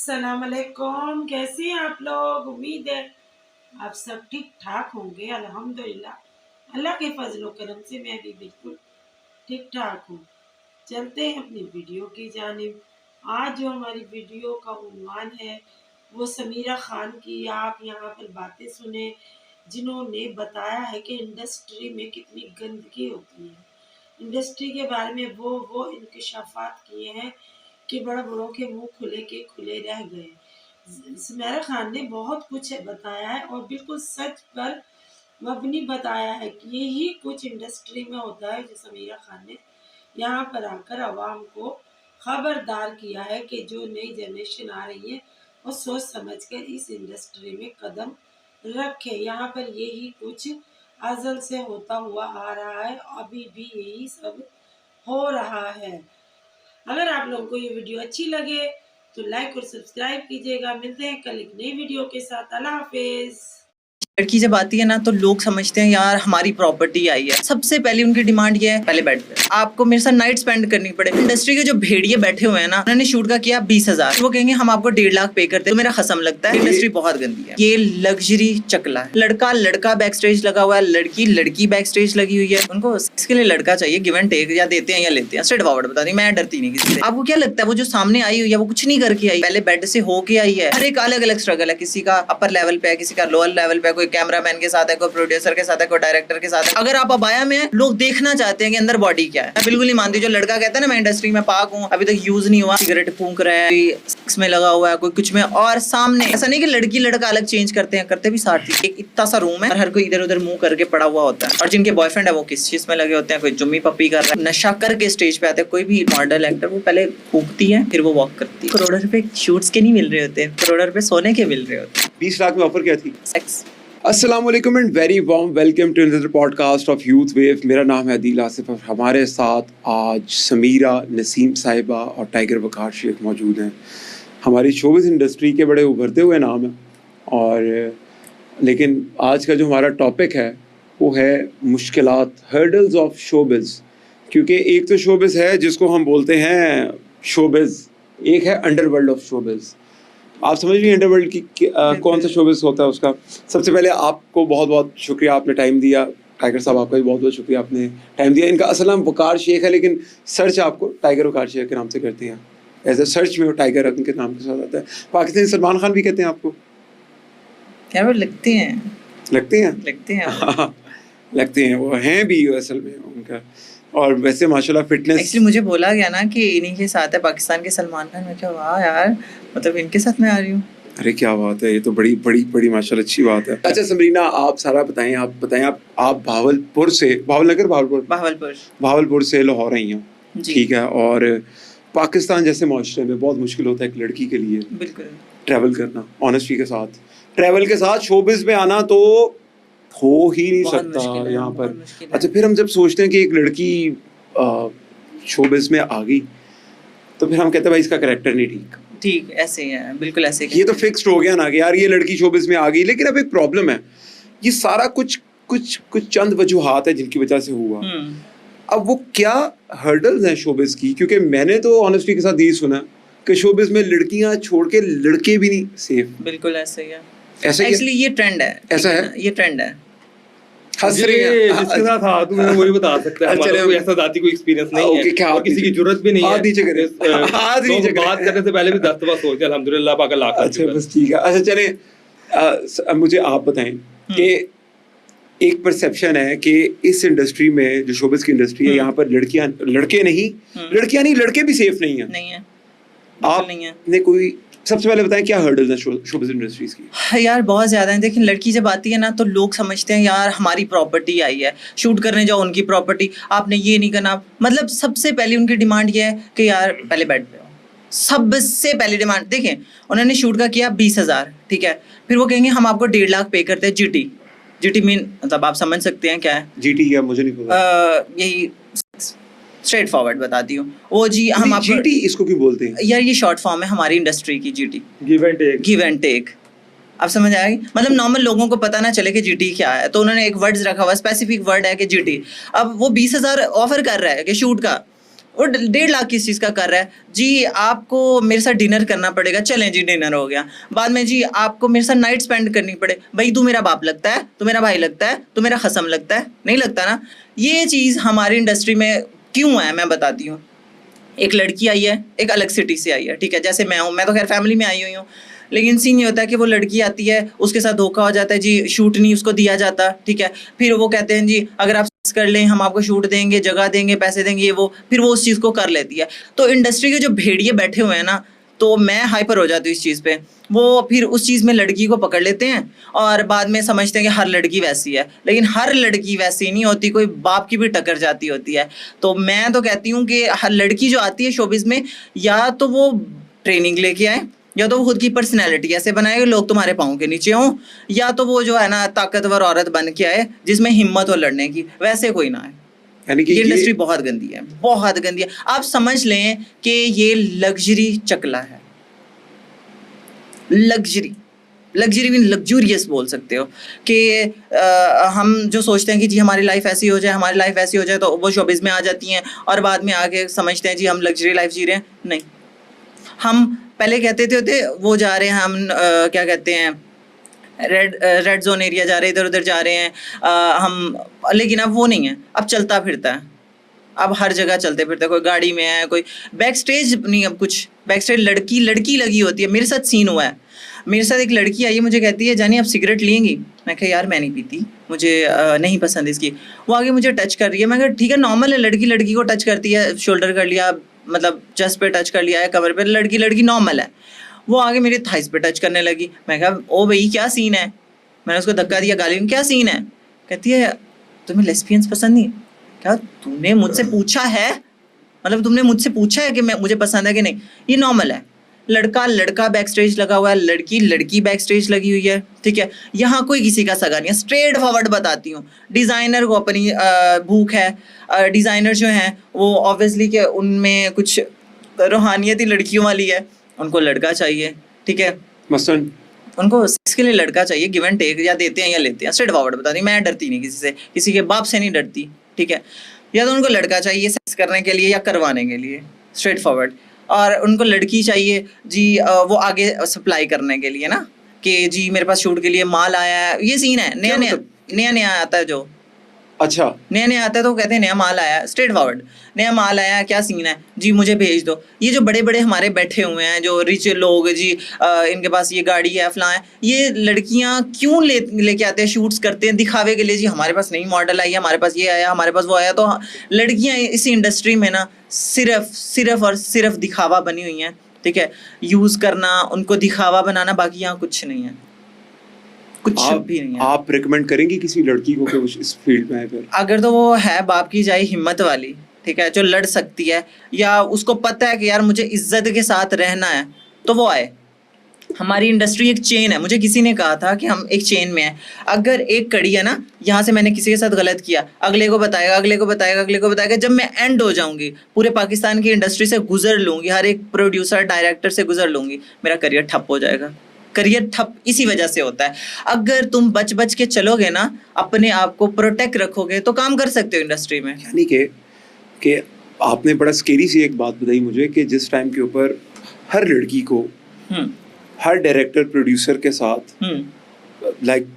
अस्सलाम वालेकुम। कैसे हैं आप लोग? उम्मीद है आप सब ठीक ठाक होंगे। अल्हम्दुलिल्लाह अल्लाह के फजल करम से मैं भी बिल्कुल ठीक ठाक हूँ। चलते हैं अपनी वीडियो की जानिब। आज जो हमारी वीडियो का उन्वान है वो समीरा खान की। आप यहाँ पर बातें सुने जिन्होंने बताया है कि इंडस्ट्री में कितनी गंदगी होती है। इंडस्ट्री के बारे में वो इंकशाफात किए हैं कि बड़े बड़ों के मुंह खुले के खुले रह गए। समीरा खान ने बहुत कुछ बताया है और बिल्कुल सच पर मबनी बताया है कि यही कुछ इंडस्ट्री में होता है। जो समीरा खान ने यहाँ पर आकर आवाम को खबरदार किया है कि जो नई जनरेशन आ रही है वो सोच समझकर इस इंडस्ट्री में कदम रखे। यहाँ पर यही कुछ अज़ल से होता हुआ आ रहा है, अभी भी यही सब हो रहा है। अगर आप लोगों को ये वीडियो अच्छी लगे तो लाइक और सब्सक्राइब कीजिएगा। मिलते हैं कल एक नई वीडियो के साथ। अल्लाह हाफिज। लड़की जब आती है ना तो लोग समझते हैं यार हमारी प्रॉपर्टी आई है। सबसे पहले उनकी डिमांड ये है, पहले बेड पे आपको मेरे साथ नाइट स्पेंड करनी पड़े। इंडस्ट्री के जो भेड़िए बैठे हुए हैं ना, उन्होंने शूट का किया 20,000, वो कहेंगे हम आपको 1.5 लाख पे करते। तो मेरा खसम लगता है इंडस्ट्री बहुत गंदी है। ये लग्जरी चकला है। लड़का लड़का बैक स्टेज लगा हुआ है, लड़की लड़की बैक स्टेज लगी हुई है। उनको इसके लिए लड़का चाहिए, गिव एंड टेक, या देते हैं या लेते हैं। स्ट्रेट फॉरवर्ड बता दी, मैं डरती नहीं किसी से। आपको क्या लगता है वो जो सामने आई हुई है वो कुछ नहीं करके आई, पहले बेड से होके आई है। हर एक अलग अलग स्ट्रगल है। किसी का अपर लेवल पे है, किसी का लोअर लेवल पे है, कोई कैमरामैन के साथ है, कोई प्रोड्यूसर के साथ है, कोई डायरेक्टर के साथ है। अगर आप अबाया में है, लोग देखना चाहते हैं कि अंदर बॉडी क्या है। मैं बिल्कुल नहीं मानती जो लड़का कहता है ना मैं इंडस्ट्री में पाक हूँ, अभी तक यूज नहीं हुआ, सिगरेट फूंक रहा है, सेक्स में लगा हुआ है, कोई कुछ में। और सामने ऐसा नहीं कि लड़की लड़का अलग चेंज करते हैं, करते भी साथ ही। एक इतना सा रूम है और हर कोई इधर उधर मुंह करके पड़ा हुआ होता है। और जिनके बॉयफ्रेंड है वो किस चीज में लगे होते हैं, कोई जुम्मी पप्पी कर रहा है, नशा करके स्टेज पे आते हैं। कोई भी मॉडल एक्टर वो पहले फूकती है फिर वो वॉक करती है। करोड़ों रुपए शूट्स के नहीं मिल रहे होते, करोड़ों रुपए सोने के मिल रहे होते। 20 लाख में ऑफर क्या थी? सेक्स। अस्सलाम वालेकुम and very warm welcome to another podcast of Youth Wave. मेरा नाम है अदील आसिफ और हमारे साथ आज समीरा, नसीम साहिबा और टाइगर वकार शेख मौजूद हैं। हमारी शोबिज़ इंडस्ट्री के बड़े उभरते हुए नाम हैं। और लेकिन आज का जो हमारा टॉपिक है वो है मुश्किलात, हर्डल्स ऑफ शोबिज़। क्योंकि एक तो शोबिज़ है जिसको हम बोलते हैं शोबिज़, एक है अंडरवर्ल्ड ऑफ शोबिज़। आप समझ रही हैं अंडरवर्ल्ड की कौन सा शोबिज़ होता है उसका। सबसे पहले आपको बहुत बहुत शुक्रिया, आपने टाइम दिया। टाइगर साहब आपका भी बहुत बहुत शुक्रिया, आपने टाइम दिया। इनका असल नाम वकार शेख है लेकिन सर्च आपको टाइगर वकार शेख के नाम से करते हैं। एज ए सर्च में वो टाइगर उनके नाम के साथ आता है। पाकिस्तानी सलमान खान भी कहते हैं आपको? क्या वो लगते हैं? लगते हैं लगते हैं, वो हैं भी असल में उनका। और वैसे माशाल्लाह फिटनेस। एक्चुअली मुझे बोला गया ना कि इन्हीं के साथ है पाकिस्तान के सलमान खान। मैं क्या वाह यार, मतलब इनके साथ मैं आ रही हूँ। अरे क्या बात है, ये तो बड़ी बड़ी बड़ी माशाल्लाह अच्छी बात है। अच्छा समरीना, आप सारा बताएं, आप बताएं। आप भावलपुर से, भावलपुर से लाहौर आई हैं, ठीक है। और पाकिस्तान जैसे माशरे में बहुत मुश्किल होता है एक लड़की के लिए बिल्कुल ट्रैवल करना। ऑनेस्टी के साथ ट्रैवल के साथ शोबिज़ में आना तो हो ही नहीं सकता यहाँ पर। अच्छा, फिर हम जब सोचते हैं कि एक लड़की शोबिज़ में आ गई तो फिर हम कहते हैं भाई इसका करैक्टर नहीं ठीक, ऐसे ही है, बिल्कुल ऐसे। ये तो फिक्स्ड हो गया ना कि यार ये लड़की शोबिज़ में आ गई। लेकिन अब एक प्रॉब्लम है, ये सारा कुछ चंद वजूहात है जिनकी वजह से हुआ। अब वो क्या हर्डल्स हैं शोबिज़ की? क्योंकि मैंने तो ऑनेस्टी के साथ यही सुना कि शोबिज़ में लड़कियां छोड़ के लड़के भी नहीं सेफ। बिल्कुल ऐसे ही है। ऐसा एक्चुअली ये ट्रेंड है। ऐसा है, ये ट्रेंड है। जिसके साथ हाथ में वही बता सकता है। हमारा कोई ऐसा जाती कोई एक्सपीरियंस नहीं है और किसी की जरूरत भी नहीं है। हाथ नीचे करें, हाथ नीचे करें। बात करने से पहले भी 10 दफा सोच अल्हम्दुलिल्लाह पाक लाख। अच्छा बस ठीक है। अच्छा चले, मुझे आप बताएं कि एक परसेप्शन है कि इस इंडस्ट्री में जो शोबिज़ की इंडस्ट्री है यहाँ पर लड़के नहीं, लड़के भी सेफ नहीं है। आपने कोई सबसे पहले बताएं क्या हर्डल्स हैं शोबिज़ इंडस्ट्रीज की? यार बहुत ज़्यादा है। देखिए लड़की जब आती है ना तो लोग समझते हैं यार हमारी प्रॉपर्टी आई है, शूट करने जाओ उनकी प्रॉपर्टी, आपने ये नहीं करना। मतलब सबसे पहले उनकी डिमांड ये है कि यार पहले बेड पे हो। सबसे पहली डिमांड देखें, उन्होंने शूट का किया 20,000, ठीक है। फिर वो कहेंगे हम आपको 1.5 लाख पे करते हैं। जीटी मीन मतलब आप समझ सकते हैं क्या है जीटी? क्या मुझे नहीं पता। यही स्ट्रेट फॉरवर्ड बताती हूँ। वो जी हम आपको जीटी इसको क्यों बोलते हैं यार? ये शॉर्ट फॉर्म है हमारी इंडस्ट्री की, जीटी, गिव एंड टेक। अब समझ आएगी? मतलब नॉर्मल लोगों को पता ना चले कि जीटी क्या है, तो उन्होंने एक वर्ड्स रखा हुआ, स्पेसिफिक वर्ड है कि जीटी। अब वो 20,000 ऑफर कर रहा है कि शूट का, वो 1.5 लाख किस चीज़ का कर रहा है जी, आपको मेरे साथ डिनर करना पड़ेगा, चलें जी डिनर हो गया। बाद में जी आपको मेरे साथ नाइट स्पेंड करनी पड़े, भाई तू मेरा बाप लगता है, तू मेरा भाई लगता है, तू मेरा खसम लगता है, नहीं लगता ना। ये चीज़ हमारी इंडस्ट्री में क्यों है मैं बताती हूँ। एक लड़की आई है, एक अलग सिटी से आई है, ठीक है, जैसे मैं हूँ, मैं तो खैर फैमिली में आई हुई हूँ, लेकिन सीन ये होता है कि वो लड़की आती है, उसके साथ धोखा हो जाता है जी, शूट नहीं उसको दिया जाता, ठीक है, फिर वो कहते हैं जी अगर आप कर लें हम आपको शूट देंगे, जगह देंगे, पैसे देंगे, ये वो, फिर वो उस चीज़ को कर लेती है। तो इंडस्ट्री के जो भेड़िए बैठे हुए हैं ना, तो मैं हाइपर हो जाती हूँ इस चीज़ पे। वो फिर उस चीज़ में लड़की को पकड़ लेते हैं और बाद में समझते हैं कि हर लड़की वैसी है, लेकिन हर लड़की वैसी नहीं होती, कोई बाप की भी टक्कर जाती होती है। तो मैं तो कहती हूँ कि हर लड़की जो आती है शोबिज़ में, या तो वो ट्रेनिंग लेके आए, या तो वो खुद की पर्सनैलिटी ऐसे बनाए कि लोग तुम्हारे पाँव के नीचे हों, या तो वो जो है ना ताकतवर औरत बन के आए जिसमें हिम्मत हो लड़ने की, वैसे कोई ना आए। यानी कि ये इंडस्ट्री बहुत गंदी है, बहुत गंदी है। आप समझ लें कि ये लग्जरी चकला है, लग्जरी भी लग्जूरियस बोल सकते हो कि हम जो सोचते हैं कि जी हमारी लाइफ ऐसी हो जाए, हमारी लाइफ ऐसी हो जाए, तो वो शोबिज़ में आ जाती हैं और बाद में आके समझते हैं जी हम लग्जरी लाइफ जी रहे हैं। नहीं, हम पहले कहते थे वो जा रहे हैं हम क्या कहते हैं रेड जोन एरिया जा रहे हैं, इधर उधर जा रहे हैं हम, लेकिन अब वो नहीं है, अब चलता फिरता है, अब हर जगह चलते फिरते, कोई गाड़ी में है, कोई बैक स्टेज नहीं, अब कुछ बैक स्टेज लड़की लगी होती है। मेरे साथ सीन हुआ है, मेरे साथ एक लड़की आई है, मुझे कहती है जानी आप सिगरेट लेंगी? मैं कहा यार मैं नहीं पीती, मुझे नहीं पसंद इसकी। वो आगे मुझे टच कर रही है, मैं कहा ठीक है नॉर्मल है, लड़की लड़की को टच करती है, शोल्डर कर लिया, मतलब चेस्ट पे टच कर लिया है, कमर पे, लड़की नॉर्मल है। वो आगे मेरे थाइस पे टच करने लगी। मैं कहा ओ भाई क्या सीन है, मैंने उसको धक्का दिया, गाली, क्या सीन है? कहती है तुम्हें लेस्बियंस पसंद नहीं? क्या तुमने मुझसे पूछा है, मतलब तुमने मुझसे पूछा है कि मुझे पसंद है कि नहीं? ये नॉर्मल है, लड़का बैक स्टेज लगा हुआ है, लड़की बैक स्टेज लगी हुई है, ठीक है, यहाँ कोई किसी का सगा नहीं है। स्ट्रेट फॉरवर्ड बताती हूँ, डिज़ाइनर को अपनी भूख है, डिज़ाइनर जो हैं वो ऑब्वियसली कि उनमें कुछ रूहानियत ही लड़कियों वाली है, उनको लड़का चाहिए, ठीक है, मसलन उनको सेक्स के लिए लड़का चाहिए, गिव एंड टेक, या देते हैं या लेते हैं, स्ट्रेट फॉरवर्ड बताती हूँ। मैं डरती नहीं किसी से, किसी के बाप से नहीं डरती, ठीक है, या तो उनको लड़का चाहिए सेक्स करने के लिए या करवाने के लिए, स्ट्रेट फॉरवर्ड, और उनको लड़की चाहिए जी वो आगे सप्लाई करने के लिए ना, कि जी मेरे पास शूट के लिए माल आया है, ये सीन है, नया आता है जो, अच्छा नया आता है तो कहते हैं नया माल आया, स्ट्रेट फॉरवर्ड, नया माल आया, क्या सीन है जी मुझे भेज दो। ये जो बड़े बड़े हमारे बैठे हुए हैं जो रिच लोग जी, इनके पास ये गाड़ी है फलां है, ये लड़कियां क्यों लेके आते हैं, शूट्स करते हैं दिखावे के लिए जी, हमारे पास नई मॉडल आई है, हमारे पास ये आया, हमारे पास वो आया। तो लड़कियां इसी इंडस्ट्री में ना सिर्फ और सिर्फ दिखावा बनी हुई हैं, ठीक है, यूज़ करना, उनको दिखावा बनाना, बाकी यहाँ कुछ नहीं है, कुछ भी नहीं है। आप रिकमेंड करेंगे किसी लड़की को कि वो इस फील्ड में आए? फिर अगर तो वो है बाप की जाए हिम्मत वाली, ठीक है, जो लड़ सकती है, या उसको पता है कि यार मुझे इज्जत के साथ रहना है, तो वो आए। हमारी इंडस्ट्री एक चेन है, मुझे किसी ने कहा था कि हम एक चेन में हैं। अगर एक कड़ी है ना, यहाँ से मैंने किसी के साथ गलत किया, अगले को बताएगा, अगले को बताएगा, अगले को बताएगा, जब मैं एंड हो जाऊंगी, पूरे पाकिस्तान की इंडस्ट्री से गुजर लूँगी, हर एक प्रोड्यूसर डायरेक्टर से गुजर लूँगी, मेरा करियर ठप हो जाएगा। करियर ठप इसी वजह से होता है। अगर तुम बच के चलोगे ना, अपने आप को प्रोटेक्ट रखोगे, तो काम कर सकते हो इंडस्ट्री में। यानी कि आपने बड़ा स्केरी सी एक बात बताई मुझे कि जिस टाइम के ऊपर हर लड़की को हर डायरेक्टर प्रोड्यूसर के साथ लाइक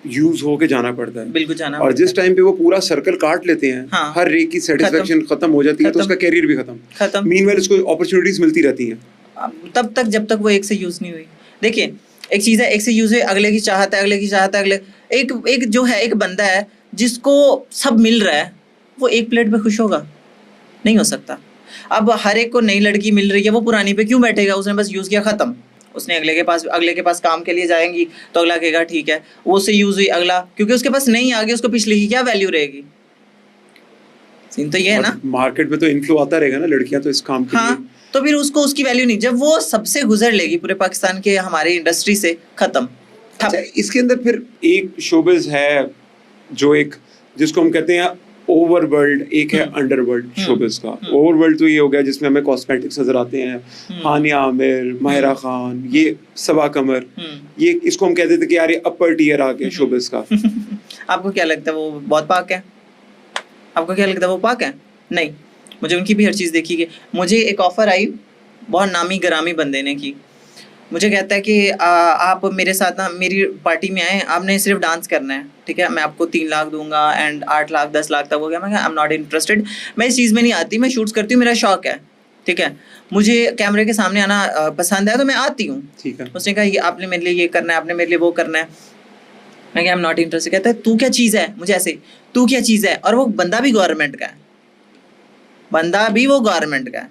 यूज होके जाना पड़ता है, बिल्कुल जाना, और जिस टाइम पे वो पूरा सर्कल काट लेते हैं, हाँ, हर एक की सेटिस्फेक्शन खत्म हो जाती है, तो उसका कैरियर भी खत्म। मीनवाइल उसको अपॉर्चुनिटीज मिलती रहती हैं तब तक जब तक वो एक से यूज नहीं हुई। देखिए एक चीज़ है, एक से यूज हुई, अगले की चाहत है, अगले की चाहत है, अगले एक जो है, एक बंदा है जिसको सब मिल रहा है, वो एक प्लेट पे खुश होगा? नहीं हो सकता। अब हर एक को नई लड़की मिल रही है, वो पुरानी पे क्यों बैठेगा? उसने बस यूज़ किया, ख़त्म। उसने अगले के पास काम के लिए जाएंगी तो अगला कहेगा ठीक है, वो उससे यूज़ हुई, अगला, क्योंकि उसके पास नहीं आ गई, उसको पिछले की क्या वैल्यू रहेगी? सीन तो ये है ना। मार्केट में तो इन्फ्लो आता रहेगा ना, लड़कियां तो इस काम के लिए, तो फिर उसको उसकी वैल्यू नहीं। जब वो सबसे गुजर लेगी पूरे पाकिस्तान के हमारे इंडस्ट्री से, खत्म। अच्छा, इसके अंदर फिर एक शोबिज है जो एक जिसको हम कहते हैं ओवरवर्ल्ड, एक है अंडरवर्ल्ड शोबिज का। ओवरवर्ल्ड तो ये हो गया जिसमें हमें कॉस्मेटिक्स नजर आते हैं, हानिया आमिर, माहिरा खान, ये सबा कमर, ये इसको हम कहते थे कि यार ये अपर टियर आ गया शोबिज का। आपको क्या लगता है वो बहुत पाक है? आपको क्या लगता है वो पाक है? नहीं, मुझे उनकी भी हर चीज़ देखी कि मुझे एक ऑफ़र आई बहुत नामी गरामी बंदे ने की। मुझे कहता है कि आप मेरे साथ ना मेरी पार्टी में आए, आपने सिर्फ डांस करना है, ठीक है, मैं आपको 3 लाख दूंगा एंड 8 लाख 10 लाख तक हो गया। मैं कहा आई एम नॉट इंटरेस्टेड, मैं इस चीज़ में नहीं आती, मैं शूट्स करती हूँ, मेरा शौक है, ठीक है, मुझे कैमरे के सामने आना पसंद है तो मैं आती हूँ। ठीक है। उसने कहा ये आपने मेरे लिए ये करना है, आपने मेरे लिए वो करना है। मैं कहा आई एम नॉट इंटरेस्टेड। कहता है तू क्या चीज़ है, मुझे ऐसे तू क्या चीज़ है, और वो बंदा भी गवर्नमेंट का है, बंदा भी वो गवर्नमेंट का है,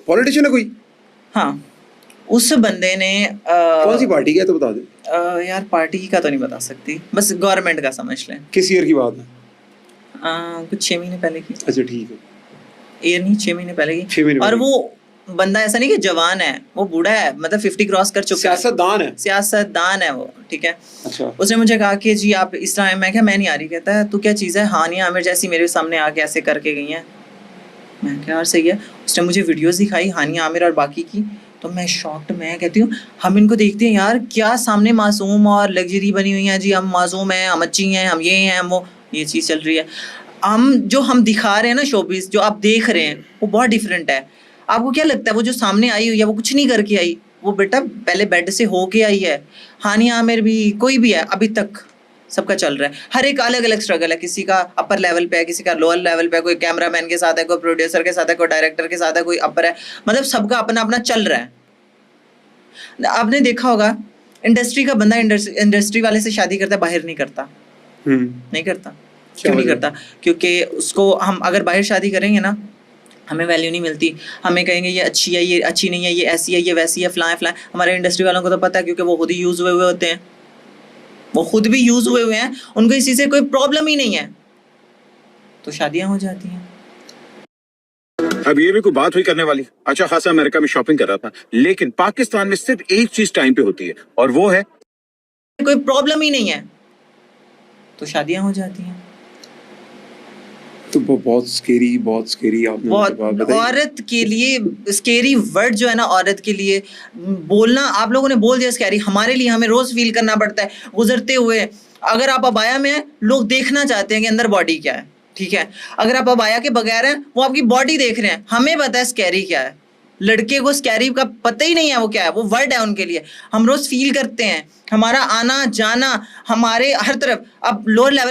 पॉलिटिशियन है कोई? हाँ। उस बंदे ने कौन सी पार्टी का है तो बता दे। यार पार्टी का तो नहीं बता सकती, बस गवर्नमेंट का समझ लें। किस ईयर की बात है? कुछ 6 महीने पहले की। अच्छा ठीक है। ईयर नहीं, 6 महीने पहले की। 6 महीने और पहले। वो बंदा ऐसा नहीं कि जवान है, वो बूढ़ा है, मतलब 50 क्रॉस कर चुका है, सियासतदान है। सियासतदान है वो, ठीक है। अच्छा। उसने मुझे कहा कि जी आप इस तरह, मैं क्या मैं नहीं आ रही। कहता है तू क्या चीज़ है, हानिया आमिर जैसी मेरे सामने आके ऐसे करके गई हैं। मैं क्या यार सही है। उसने मुझे वीडियोस दिखाई हानिया आमिर और बाकी की, तो मैं शॉक्ड। मैं कहती हूँ हम इनको देखते हैं यार, क्या सामने मासूम और लग्जरी बनी हुई है जी, हम मासूम हैं, हम अच्छी हैं, हम ये हैं, हम वो, ये चीज़ चल रही है। हम दिखा रहे हैं ना शोबिस, जो आप देख रहे हैं वो बहुत डिफरेंट है। आपको क्या लगता है वो जो सामने आई हुई है वो कुछ नहीं करके आई, वो बेटा पहले बेड से होके आई है। हानिया आमिर भी, कोई भी है, अभी तक सबका चल रहा है। हर एक अलग अलग स्ट्रगल है, किसी का अपर लेवल पे है, किसी का लोअर लेवल पे है, कोई कैमरामैन के साथ है, कोई प्रोड्यूसर के साथ है, कोई डायरेक्टर के साथ है, कोई अपर है, मतलब सबका अपना अपना चल रहा है। आपने देखा होगा इंडस्ट्री का बंदा इंडस्ट्री वाले से शादी करता है, बाहर नहीं करता। नहीं करता। क्यों नहीं करता? क्योंकि उसको हम अगर बाहर शादी करेंगे ना, हमें वैल्यू नहीं मिलती, हमें कहेंगे ये अच्छी है, ये अच्छी नहीं है, ये ऐसी है, ये वैसी है, फलां फलां। हमारे इंडस्ट्री वालों को तो पता है, क्योंकि वो खुद ही यूज़ हुए होते हैं, वो खुद भी यूज़ हुए हैं, उनको इसी से कोई प्रॉब्लम ही नहीं है, तो शादियां हो जाती हैं। अब ये भी कोई बात हुई करने वाली। अच्छा खासा अमेरिका में शॉपिंग कर रहा था, लेकिन पाकिस्तान में सिर्फ एक चीज टाइम पे होती है, और वो है कोई प्रॉब्लम ही नहीं है, तो शादियां हो जाती हैं। तो बहुत स्केरी आपने बहुत बात बताई। औरत के लिए स्केरी वर्ड जो है ना, औरत के लिए बोलना, आप लोगों ने बोल दिया स्कैरी, हमारे लिए हमें रोज फील करना पड़ता है गुजरते हुए। अगर आप अबाया में हैं, लोग देखना चाहते हैं कि अंदर बॉडी क्या है, ठीक है। अगर आप अबाया के बगैर हैं, वो आपकी बॉडी देख रहे हैं, हमें पता है स्कैरी क्या है। लड़के को स्कैरी का पता ही नहीं है वो क्या है, वो वर्ड है उनके लिए। हम रोज फील करते हैं, हमारा आना जाना, हमारे हर तरफ। अब लोअर लेवल